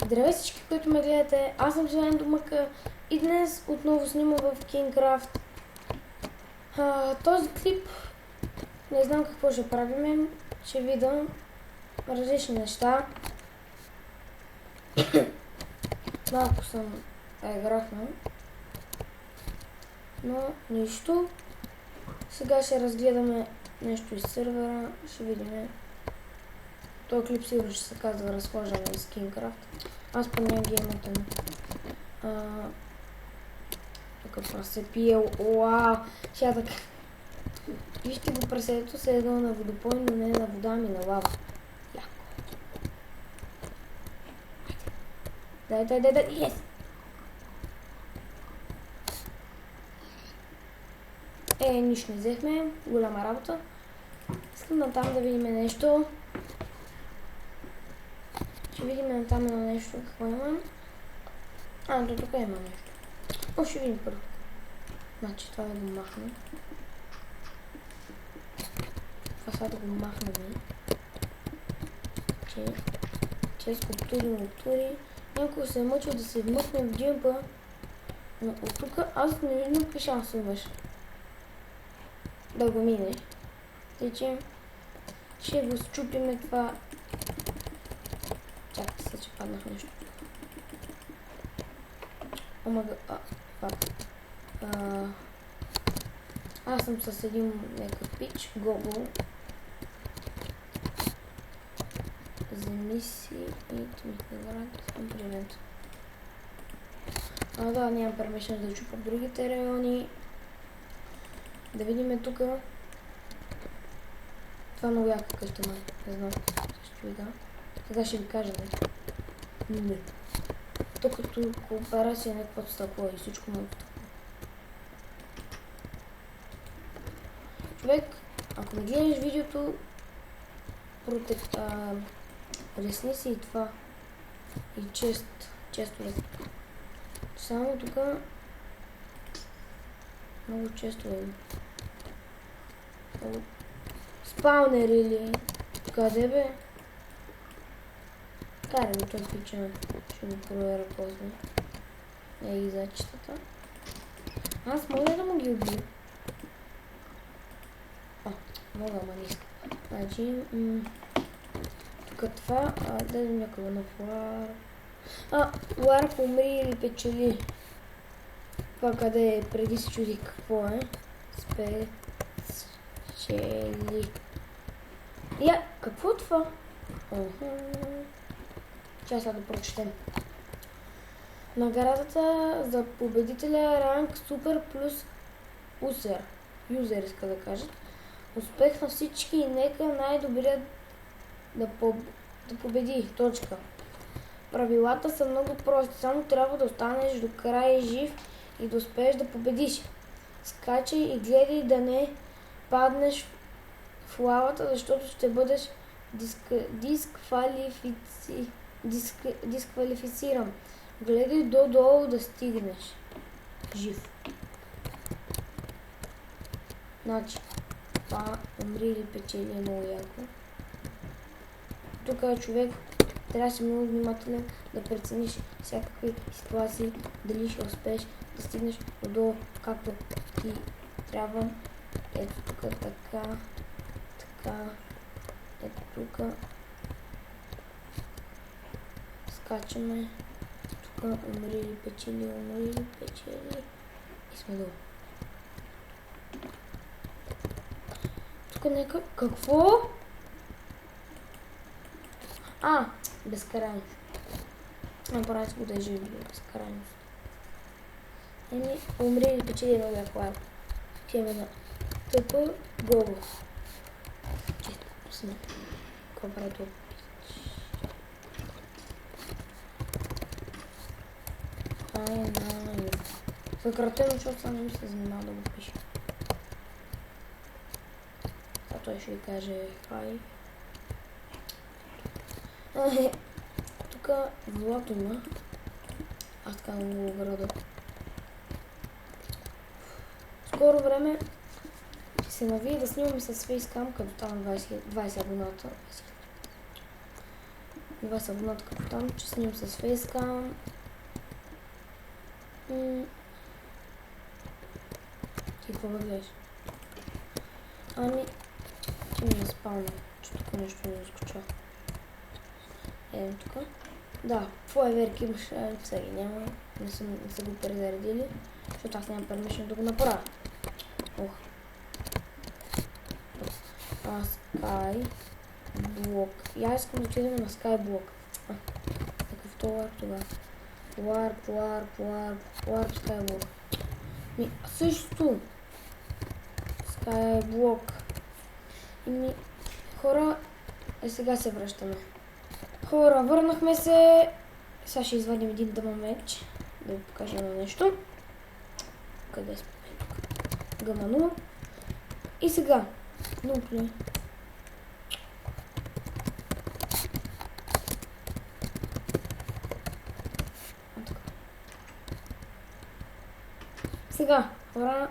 Здравейте всички, които ме гледате, аз съм Зелен Домъка и днес отново снимам в Кинкрафт. Този клип не знам какво ще правим, ще видя различни неща. Малко съм графнал, но нищо. Сега ще разгледаме нещо из сервера, ще видим. Този клип сигурно ще се казва разхождане из Кинкрафт. Аз по него геймата ми. Тук прасе пие, уау, сега така. Вижте го прасето се едно на водопой, но не на вода, ми на лава. Яко. Дай, yes! Нищо не взехме, голяма работа. Искам на там да видим нещо. Ще видим на там едно нещо, какво има. До тук има нещо. Ще видим първо. Значи това да го махнем. Това сега да го махнем. Че скулптури. Някой се е мъчил да се вмъкне в джемпа. Но от тук аз не виждам какви шансове имаш да го мине. Тъй че ще го счупиме това. Чакайте се, че паднах нещо. Аз съм с един някакъв пич, гогол. Вземи си и съм привент. Да, нямам пермишен да чупа другите райони. Да видим тук. Това много яка къща май. Не знам, ще видя. Сега ще ви кажа нещо. Не. То като кооперация не каквото стъкло и всичко много стъкло. Човек, ако не гледаш видеото, лесни си и това. И често лесни. Само тук много често е. Спаунер или къде бе? Карай го този пича, ще го проверя после. И зачетата. Аз мога да му ги убия. Мога, ама не искам. Значи, тук това, да видим някакъв нов лар. Лар умри или печели. Това къде е, преди се чуди какво е. Спечели. Какво е това? Чакай сега да прочетем. Наградата за победителя ранг супер плюс юзер иска да кажат. Успех на всички и нека най-добрият да победи. Точка. Правилата са много прости. Само трябва да останеш до края жив и да успееш да победиш. Скачай и гледай да не паднеш в лавата, защото ще бъдеш дисквалифициран. Гледай долу да стигнеш жив. Значи, това умри или печели е много яко. Тук човек трябва да си много внимателен да прецениш всякакви ситуации, дали ще успееш да стигнеш отдолу, както ти трябва. Ето тук така. Ето тук. Скачаме. Тук умри или печели. И сме долу. Тук нека... Какво? Безкрайност. Направи го да е живи безкрайност. Умри или печели много яко лайк. Хеме на тъпа гого. Често. Какво прави това? Съкратено, защото само ми се занимава да го пише. Той ще ви каже хай. Тук злато има. Аз така го ограда. Скоро време ще се навие да снимаме с фейскам, като там 20 абоната. Това са абонат капитан, че снимам с фейскам. Ти какво ме гледаш? Ами, ти ми спална, че тук нещо не изкоча. Едем тук. Да, фойерверк имаше, сега няма. Не са го презаредили, защото аз нямам пермишън да го направя. Ох. Sky Block. Я искам да отидем на Sky Block. Такъв то Warp тогава. Warp Sky Block. Също. Sky Block. Хора, сега се връщаме. Хора, върнахме се. Сега ще извадим един дъмън меч. Да ви покажа на нещо. Къде сме? Гаману. И сега. Нукли. Сега. Хора.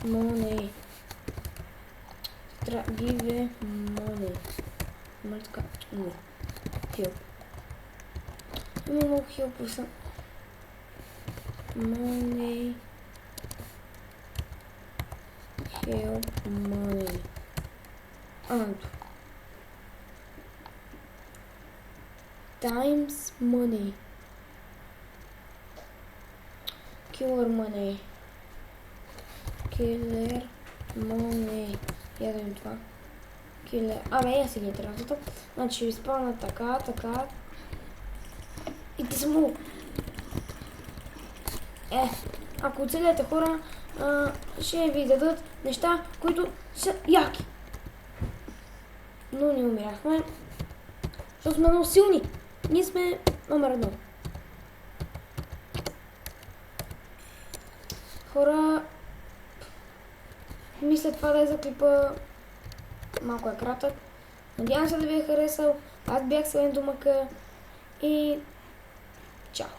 Money. Give money. Има така? Не. Help. Има много help. Money. Help money. Times money. Killer money. Killer money. Я да видим това. Killer. Абе, я си ги трябва. Значи ще ви спълна така. И ти са много. Ако оцелете хора, ще ви дадат неща, които са яки. Но не умирахме, защото сме много силни. Ние сме номер 1. Хора, мисля това да е за клипа. Малко е кратък. Надявам се да ви е харесал. Аз бях Селен Домака и чао!